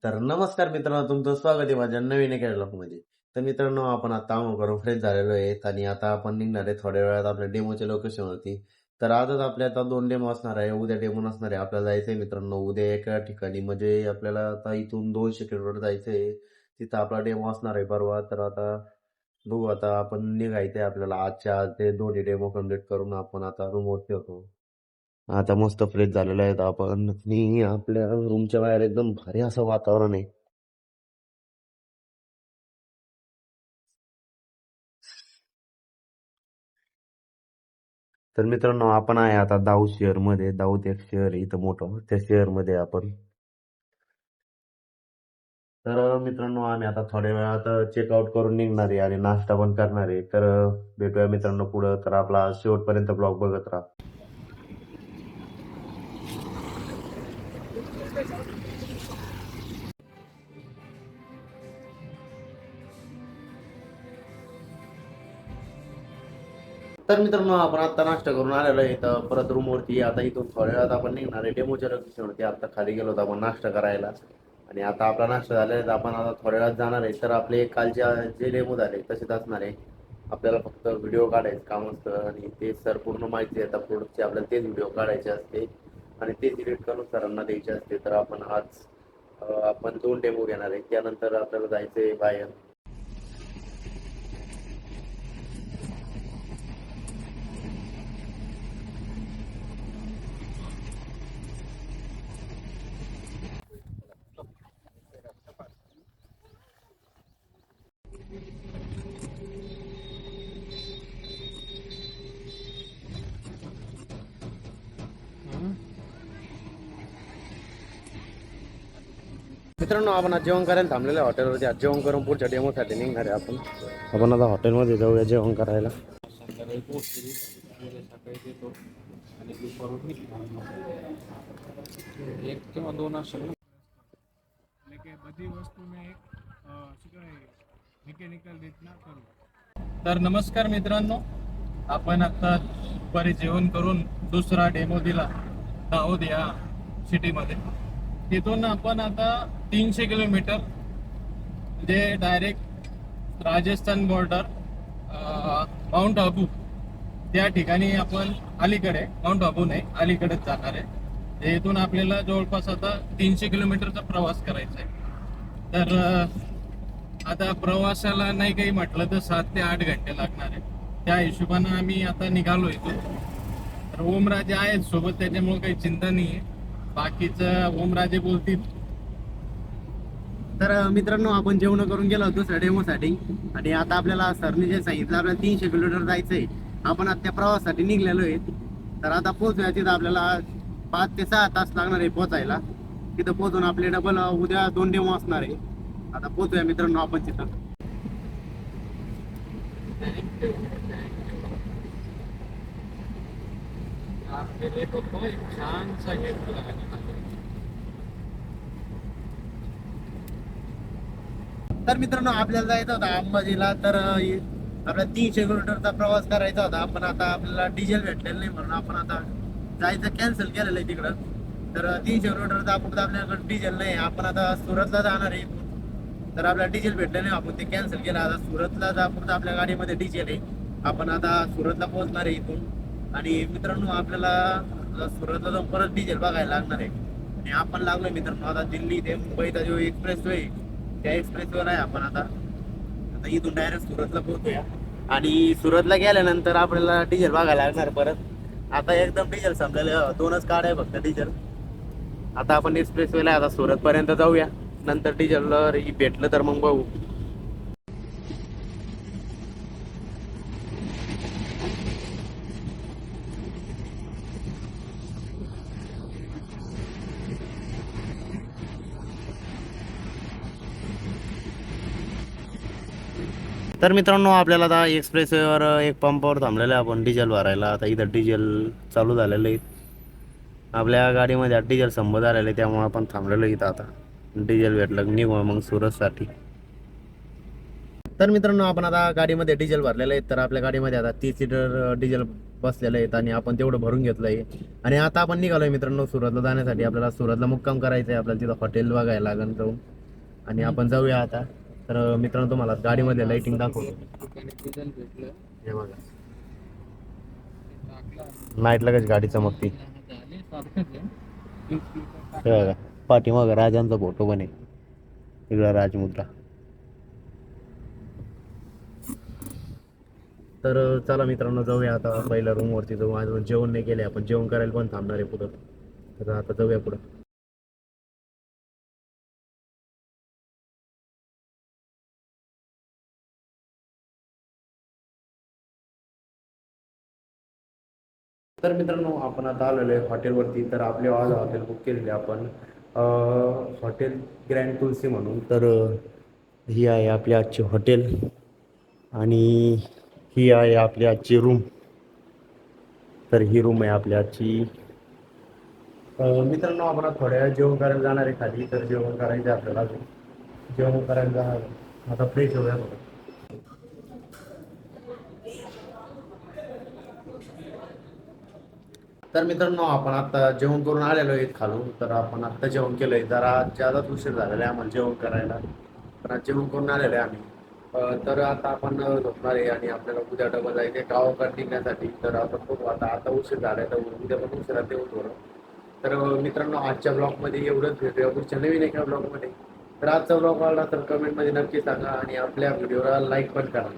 तर नमस्कार मित्रांनो, तुमचं स्वागत आहे माझ्या नवीन एका ब्लॉगमध्ये. तर मित्रांनो, आपण आता आंघोळ करून फ्रेश झालेलो आहेत आणि आता आपण निघणार आहे थोड्या वेळात आपल्या डेमोच्या लोकेशनवरती. तर आजच आपल्या आता 2 डेमो असणार आहे, उद्या डेमो नसणार आहे. आपल्याला जायचं आहे मित्रांनो उद्या एका ठिकाणी, म्हणजे आपल्याला आता इथून 200 किलोमीटर जायचं आहे. तिथं आपला डेमो असणार आहे परवा. तर आता बघू, आता आपण निघायचं आहे आपल्याला आजच्या आज ते दोन्ही डेमो कंप्लीट करून आपण आता रूमवरती होतो. आता मस्त फ्रेश झालेलो आहेत आपण आणि आपल्या रूमच्या बाहेर एकदम भारी असं वातावरण आहे. तर मित्रांनो, आपण आहे आता दाऊद शहरमध्ये. दाऊद एक शहर आहे इथं मोठं, त्या शहरमध्ये आपण. तर मित्रांनो, आम्ही आता थोड्या वेळात चेकआउट करून निघणार आहे आणि नाश्ता पण करणार आहे. तर भेटूया मित्रांनो पुढं. तर आपला शेवटपर्यंत ब्लॉग बघत राहा. तर मित्रांनो, आपण आता नाश्ता करून आलेलो आहे इथं परत रूमवरती. आता इथून थोड्या वेळात आपण निघणार आहे डेमोच्या लोकेशनवरती. आता खाली गेलो होतो आपण नाश्ता करायला आणि आता आपला नाश्ता झालेला आहे. आपण आता थोड्या वेळात जाणार आहे. तर आपले कालचे जे डेमो झाले तसेच असणार आहे. आपल्याला फक्त व्हिडिओ काढायचं काम असतं आणि ते सर पूर्ण माहिती देतात प्रोडक्टची. आपल्याला तेच व्हिडिओ काढायचे असते आणि तेच एडिट करून सरांना द्यायचे असते. तर आपण आज आपण 2 डेमो घेणार आहे. त्यानंतर आपल्याला जायचं आहे बाहेर. मित्रांनो, आपण आज जेवण करायला थांबलेल्या हॉटेलवरती. आज जेवण करून पुढच्या डेमोसाठी निघणार आहे आपण. आपण आता हॉटेलमध्ये जाऊया जेवण करायला. संध्याकाळी पोहोचली उद्या सकाळी देतो आणि दुपारून एक किंवा 2 असेल ना. એટલે કે બધી વસ્તુને એક શું કહેવાય મિકેનિકલ રીતના કરું. तर नमस्कार मित्रांनो, आपण आता दुपारी जेवण करून दुसरा डेमो दिला दाऊद या सिटीमध्ये. तिथून आपण आता 300 किलोमीटर म्हणजे direct Rajasthan border mount Abu त्या ठिकाणी आपण अलीकडे, माउंट आबू नाही अलीकडेच जाणार आहे. इथून आपल्याला जवळपास आता 300 किलोमीटरचा प्रवास करायचा आहे. तर आता प्रवासाला नाही काही म्हटलं तर 7 ते 8 घंटे लागणार आहे. त्या हिशोबानं आम्ही आता निघालो इथून. तर ओमराजे आहेत सोबत, त्याच्यामुळे काही चिंता नाही आहे. बाकीचं ओमराजे बोलतील. तर मित्रांनो, आपण जेवण करून गेलो दुसऱ्या डेमोसाठी आणि आता आपल्याला सरने जे सांगितलं आपल्याला 300 किलोमीटर जायचंय. आपण आता त्या प्रवासासाठी निघलेलो आहे. तर आता पोहोचूया तिथं. आपल्याला 5 ते 6 तास लागणार आहे पोहोचायला. तिथं पोहोचून आपले डबल उद्या 2 डेमो असणार आहे. आता पोहोचूया मित्रांनो आपण तिथं. छानसा घेतला. तर मित्रांनो, आपल्याला जायचं होतं अंबाजीला. तर आपल्याला 300 किलोमीटरचा प्रवास करायचा होता. पण आता आपल्याला डिझेल भेटलेलं नाही म्हणून आपण आता जायचं कॅन्सल केलेलं आहे तिकडं. तर 300 किलोमीटरचा आपण आपल्याकडे डिझेल नाही. आपण आता सुरतला जाणार आहे. तर आपल्याला डिझेल भेटलं नाही, आपण ते कॅन्सल केलं. आता सुरतला जापुरतं आपल्या गाडीमध्ये डिझेल आहे. आपण आता सुरतला पोहोचणार आहे इथून. आणि मित्रांनो, आपल्याला सुरतला जाऊन परत डिझेल बघायला लागणार आहे. आणि आपण लागलोय मित्रांनो आता दिल्ली ते मुंबईचा जो एक्सप्रेस वे, त्या एक्सप्रेसवर आहे आपण आता. आता इथून डायरेक्ट सुरतला पोहोचूया आणि सुरतला गेल्यानंतर आपल्याला डिझेल बघायला लागणार परत. आता एकदम डिझेल संपलेलं, 2च गाड्या आहे फक्त डिझेल. आता आपण एक्सप्रेस वेला आता सुरत पर्यंत जाऊया. नंतर डिझेल भेटलं तर मग बघू. तर मित्रांनो, आपल्याला आता एक्सप्रेसवेवर एक पंपावर थांबलेलं आहे आपण डिझेल भरायला. आता इथं डिझेल चालू झालेलं आहे. आपल्या गाडीमध्ये डिझेल संपत आलेलं आहे, त्यामुळे आपण थांबलेलो इथं. आता डिझेल भेटलं निघू मग सुरतसाठी. तर मित्रांनो, आपण आता गाडीमध्ये डिझेल भरलेलं आहे. तर आपल्या गाडीमध्ये आता 30 लिटर डिझेल बसलेलं आहे आणि आपण तेवढं भरून घेतलं आहे. आणि आता आपण निघालोय मित्रांनो सुरतला जाण्यासाठी. आपल्याला सुरतला मुक्काम करायचं आहे. आपल्याला तिथं हॉटेल बघायला लागेल जाऊन. आणि आपण जाऊया आता. तर मित्रांनो तुम्हाला गाडीमध्ये लाइटिंग दाखवतो. हे बघा नाईटला कशी गाडी चमकती. हे बघा पाठीमागं राजांचा फोटो पण आहे, इकडं राजमुद्रा. तर चला मित्रांनो जाऊया आता पहिल्या रूमवरती जाऊ. अजून जेवण नाही केले आपण, जेवण करायला पण थांबणार आहे पुढं. तर आता जाऊया पुढं. तर मित्रांनो आपण आता आलेलो आहे हॉटेलवरती. तर आपले आज हॉटेल बुक केलेले आपण, हॉटेल ग्रँड तुलसी म्हणून. तर ही आहे आपली आजची हॉटेल आणि ही आहे आपली आजची रूम. तर ही रूम आहे आपली आजची. मित्रांनो आपण आता थोड्या वेळात जेवण करायला जाणार आहे खाली. तर जेवण करायचं आहे आपल्याला, अजून जेवण करायला जाणार आहे. आता फ्रेश होऊया थोडं. तर मित्रांनो आपण आता जेवण करून आलेलो आहे खालून. तर आपण आत्ता जेवण केलंय, जरा जादाच उशीर झालेला आहे आम्हाला जेवण करायला. तर आज जेवण करून आलेलो आहे आम्ही. तर आता आपण झोपणार आहे आणि आपल्याला उद्या डबल जायचं आहे गावाकडे निघण्यासाठी. तर आता बघू, आता आता उशीर झालाय तर उद्या पण उशिरात येऊ थोडं. तर मित्रांनो आजच्या ब्लॉगमध्ये एवढंच. भेटूया पुढच्या नवीन एका ब्लॉगमध्ये. तर आजचा ब्लॉग आवडला तर कमेंटमध्ये नक्की सांगा आणि आपल्या व्हिडिओला लाईक पण करा.